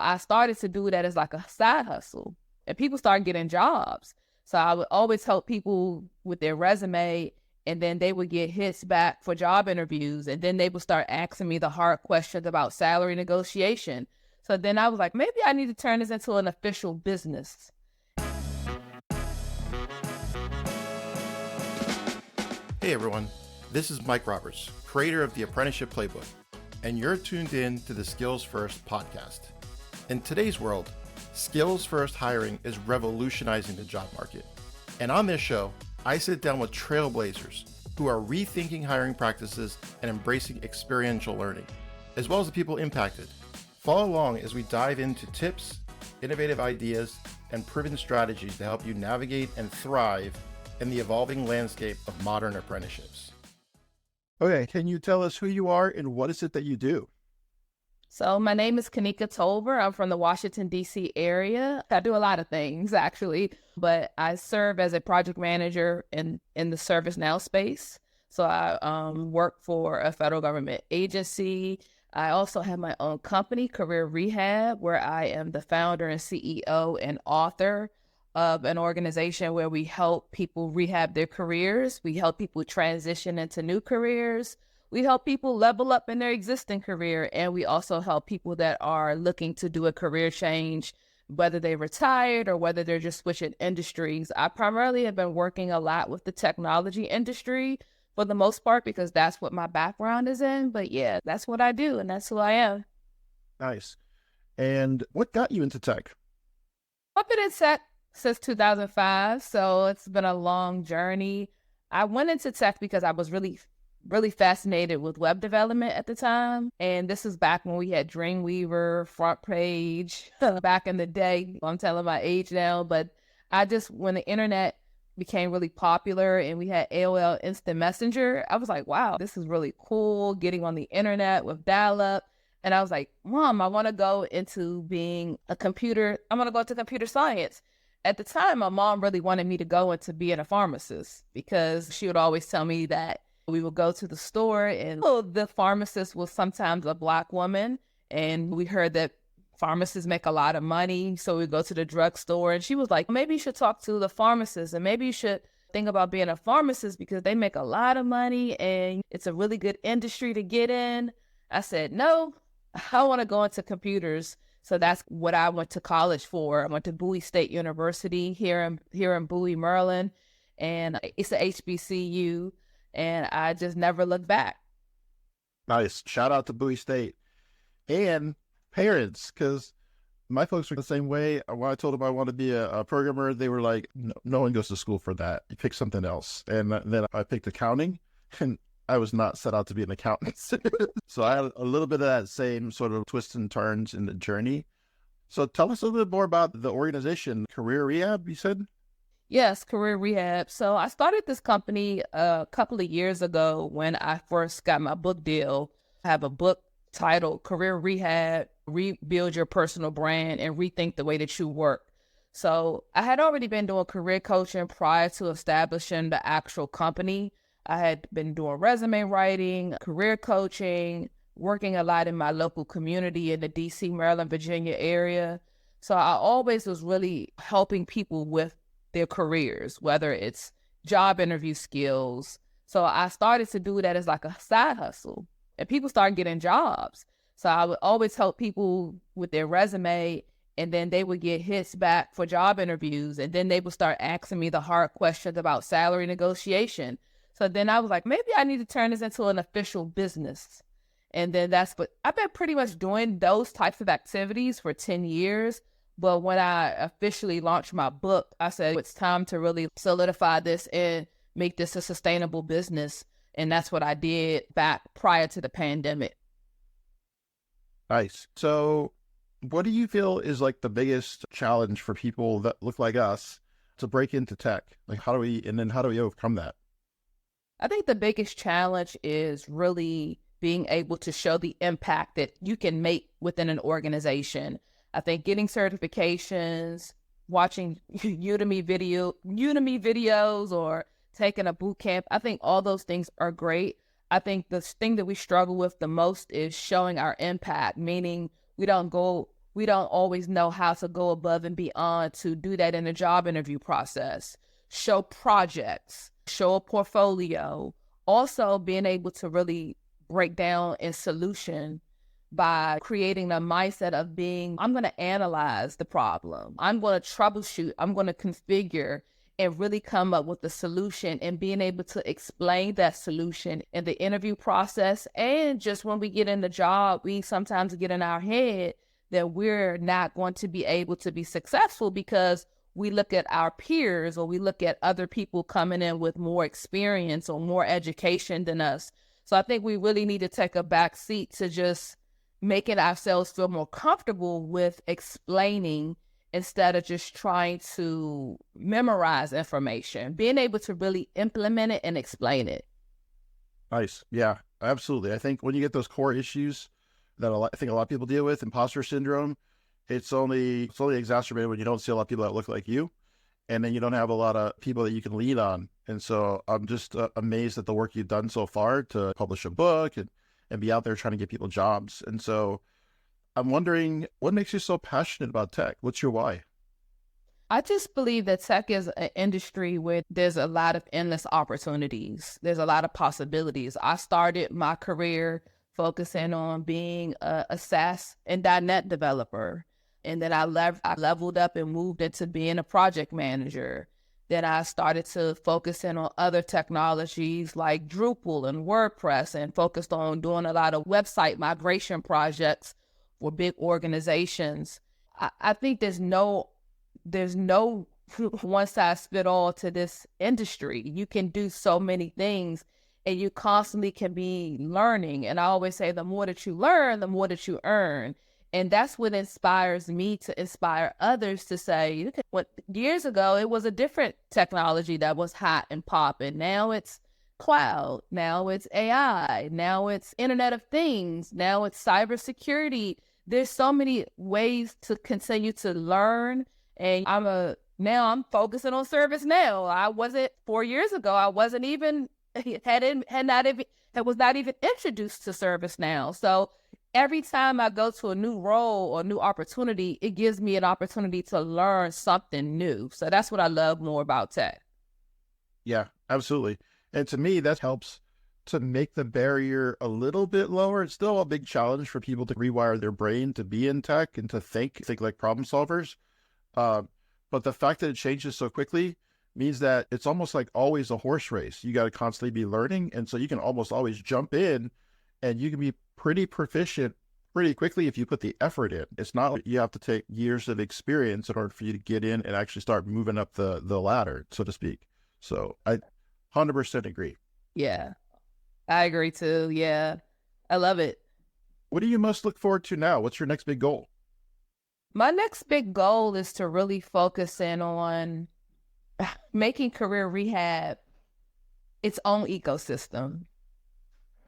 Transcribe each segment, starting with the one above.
I started to do that as like a side hustle, and people started getting jobs. So I would always help people with their resume, and then they would get hits back for job interviews, and then they would start asking me the hard questions about salary negotiation. So then I was like, maybe I need to turn this into an official business. Hey everyone, this is Mike Roberts, creator of the Apprenticeship Playbook, and you're tuned in to the Skills First podcast. In today's world, skills first hiring is revolutionizing the job market. And on this show, I sit down with trailblazers who are rethinking hiring practices and embracing experiential learning, as well as the people impacted. Follow along as we dive into tips, innovative ideas, and proven strategies to help you navigate and thrive in the evolving landscape of modern apprenticeships. Okay, can you tell us who you are and what is it that you do? So my name is Kanika Tolber. I'm from the Washington, D.C. area. I do a lot of things, actually, but I serve as a project manager in the ServiceNow space. So I work for a federal government agency. I also have my own company, Career Rehab, where I am the founder and CEO and author of an organization where we help people rehab their careers. We help people transition into new careers. We help people level up in their existing career. And we also help people that are looking to do a career change, whether they retired or whether they're just switching industries. I primarily have been working a lot with the technology industry for the most part, because that's what my background is in. But yeah, that's what I do, and that's who I am. Nice. And what got you into tech? I've been in tech since 2005, so it's been a long journey. I went into tech because I was really fascinated with web development at the time. And this is back when we had Dreamweaver, Front Page, back in the day. I'm telling my age now, but when the internet became really popular and we had AOL Instant Messenger, I was like, wow, this is really cool, getting on the internet with dial-up. And I was like, Mom, I want to go into computer science. At the time, my mom really wanted me to go into being a pharmacist, because she would always tell me that we would go to the store and the pharmacist was sometimes a Black woman. And we heard that pharmacists make a lot of money. So we go to the drugstore, and she was like, maybe you should talk to the pharmacist, and maybe you should think about being a pharmacist because they make a lot of money and it's a really good industry to get in. I said, no, I want to go into computers. So that's what I went to college for. I went to Bowie State University here in Bowie, Maryland, and it's a HBCU, and I just never looked back. Nice. Shout out to Bowie State. And parents, because my folks were the same way. When I told them I wanted to be a programmer, they were like, no one goes to school for that. You pick something else. And then I picked accounting, and I was not set out to be an accountant. So I had a little bit of that same sort of twists and turns in the journey. So tell us a little bit more about the organization, Career Rehab, you said? Yes, Career Rehab. So I started this company a couple of years ago when I first got my book deal. I have a book titled Career Rehab, Rebuild Your Personal Brand and Rethink the Way That You Work. So I had already been doing career coaching prior to establishing the actual company. I had been doing resume writing, career coaching, working a lot in my local community in the DC, Maryland, Virginia area. So I always was really helping people with their careers, whether it's job interview skills. So I started to do that as like a side hustle, and people started getting jobs. So I would always help people with their resume, and then they would get hits back for job interviews, and then they would start asking me the hard questions about salary negotiation. So then I was like, maybe I need to turn this into an official business. And then I've been pretty much doing those types of activities for 10 years. But when I officially launched my book, I said, it's time to really solidify this and make this a sustainable business. And that's what I did back prior to the pandemic. Nice. So what do you feel is like the biggest challenge for people that look like us to break into tech? Like how do we overcome that? I think the biggest challenge is really being able to show the impact that you can make within an organization. I think getting certifications, watching Udemy videos, or taking a boot camp, I think all those things are great. I think the thing that we struggle with the most is showing our impact, meaning we don't go we don't always know how to go above and beyond to do that in the job interview process. Show projects, show a portfolio. Also being able to really break down a solution by creating a mindset of being, I'm going to analyze the problem. I'm going to troubleshoot. I'm going to configure and really come up with the solution, and being able to explain that solution in the interview process. And just when we get in the job, we sometimes get in our head that we're not going to be able to be successful because we look at our peers, or we look at other people coming in with more experience or more education than us. So I think we really need to take a back seat to just making ourselves feel more comfortable with explaining instead of just trying to memorize information, being able to really implement it and explain it. Nice. Yeah, absolutely. I think when you get those core issues that I think a lot of people deal with, imposter syndrome, it's only exacerbated when you don't see a lot of people that look like you, and then you don't have a lot of people that you can lean on. And so I'm just amazed at the work you've done so far to publish a book and be out there trying to get people jobs. And so I'm wondering, what makes you so passionate about tech? What's your why? I just believe that tech is an industry where there's a lot of endless opportunities. There's a lot of possibilities. I started my career focusing on being a SaaS and .NET developer. And then I leveled up and moved into being a project manager. Then I started to focus in on other technologies like Drupal and WordPress, and focused on doing a lot of website migration projects for big organizations. I think there's no one size fit all to this industry. You can do so many things, and you constantly can be learning. And I always say, the more that you learn, the more that you earn. And that's what inspires me to inspire others to say, years ago, it was a different technology that was hot and popping. Now it's cloud. Now it's AI. Now it's Internet of Things. Now it's cybersecurity. There's so many ways to continue to learn. And now I'm focusing on ServiceNow. I wasn't 4 years ago. I wasn't even was not even introduced to ServiceNow. So every time I go to a new role or new opportunity, it gives me an opportunity to learn something new. So that's what I love more about tech. Yeah, absolutely. And to me, that helps to make the barrier a little bit lower. It's still a big challenge for people to rewire their brain to be in tech and to think like problem solvers. But the fact that it changes so quickly means that it's almost like always a horse race. You got to constantly be learning. And so you can almost always jump in, and you can be pretty proficient pretty quickly if you put the effort in. It's not like you have to take years of experience in order for you to get in and actually start moving up the ladder, so to speak. So I 100% agree. Yeah, I agree too. Yeah, I love it. What do you most look forward to now? What's your next big goal? My next big goal is to really focus in on making Career Rehab its own ecosystem,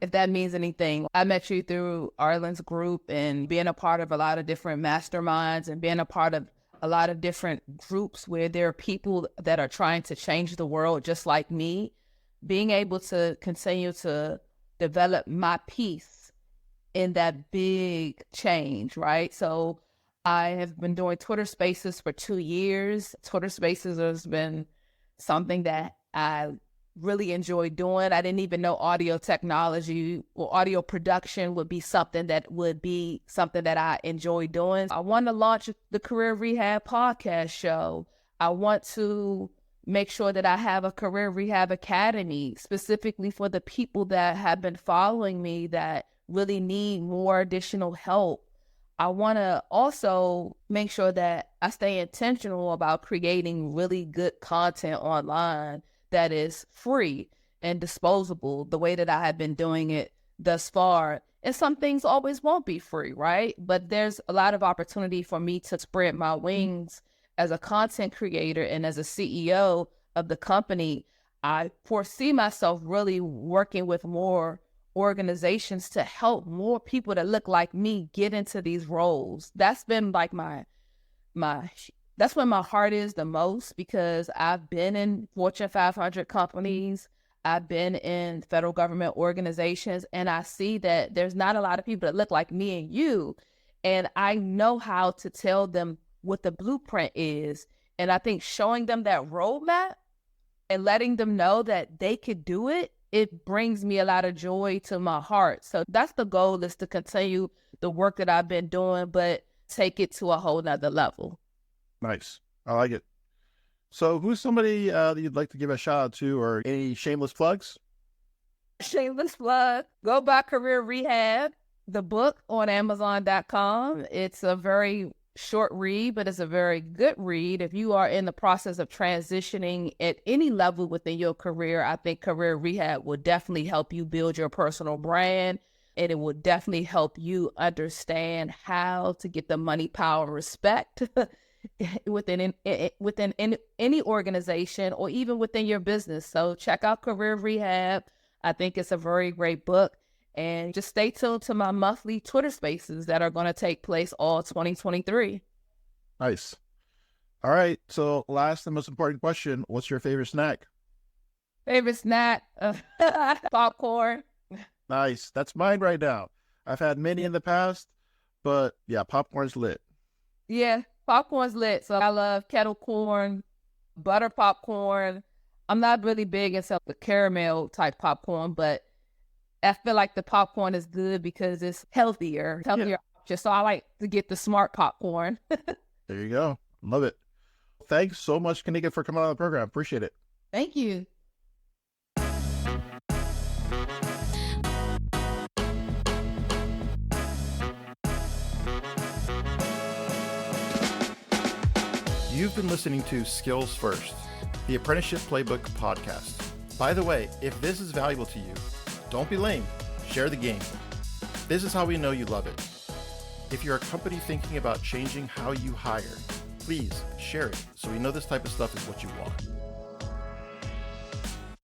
if that means anything. I met you through Arlen's group, and being a part of a lot of different masterminds and being a part of a lot of different groups where there are people that are trying to change the world just like me, being able to continue to develop my piece in that big change, right? So I have been doing Twitter Spaces for 2 years. Twitter Spaces has been something that I really enjoy doing. I didn't even know audio technology or audio production would be something that I enjoy doing. I want to launch the Career Rehab podcast show. I want to make sure that I have a Career Rehab Academy specifically for the people that have been following me that really need more additional help. I want to also make sure that I stay intentional about creating really good content online that is free and disposable the way that I have been doing it thus far. And some things always won't be free, right? But there's a lot of opportunity for me to spread my wings as a content creator and as a CEO of the company. I foresee myself really working with more organizations to help more people that look like me get into these roles. That's been like that's when my heart is the most, because I've been in Fortune 500 companies. I've been in federal government organizations, and I see that there's not a lot of people that look like me and you. And I know how to tell them what the blueprint is. And I think showing them that roadmap and letting them know that they could do it, it brings me a lot of joy to my heart. So that's the goal, is to continue the work that I've been doing, but take it to a whole nother level. Nice. I like it. So who's somebody that you'd like to give a shout out to, or any shameless plugs? Shameless plug. Go buy Career Rehab, the book, on Amazon.com. It's a very short read, but it's a very good read. If you are in the process of transitioning at any level within your career, I think Career Rehab will definitely help you build your personal brand, and it will definitely help you understand how to get the money, power, respect within any organization, or even within your business. So check out Career Rehab. I think it's a very great book. And just stay tuned to my monthly Twitter spaces that are going to take place all 2023. Nice. All right. So last and most important question, what's your favorite snack? Favorite snack? Popcorn. Nice. That's mine right now. I've had many in the past, but yeah, popcorn's lit. Yeah, popcorn's lit. So I love kettle corn, butter popcorn. I'm not really big into the caramel type popcorn, but I feel like the popcorn is good because it's healthier. Just so I like to get the smart popcorn. There you go. Love it. Thanks so much, Kanika, for coming on the program. Appreciate it. Thank you. You've been listening to Skills First, the Apprenticeship Playbook podcast. By the way, if this is valuable to you, don't be lame. Share the game. This is how we know you love it. If you're a company thinking about changing how you hire, please share it so we know this type of stuff is what you want.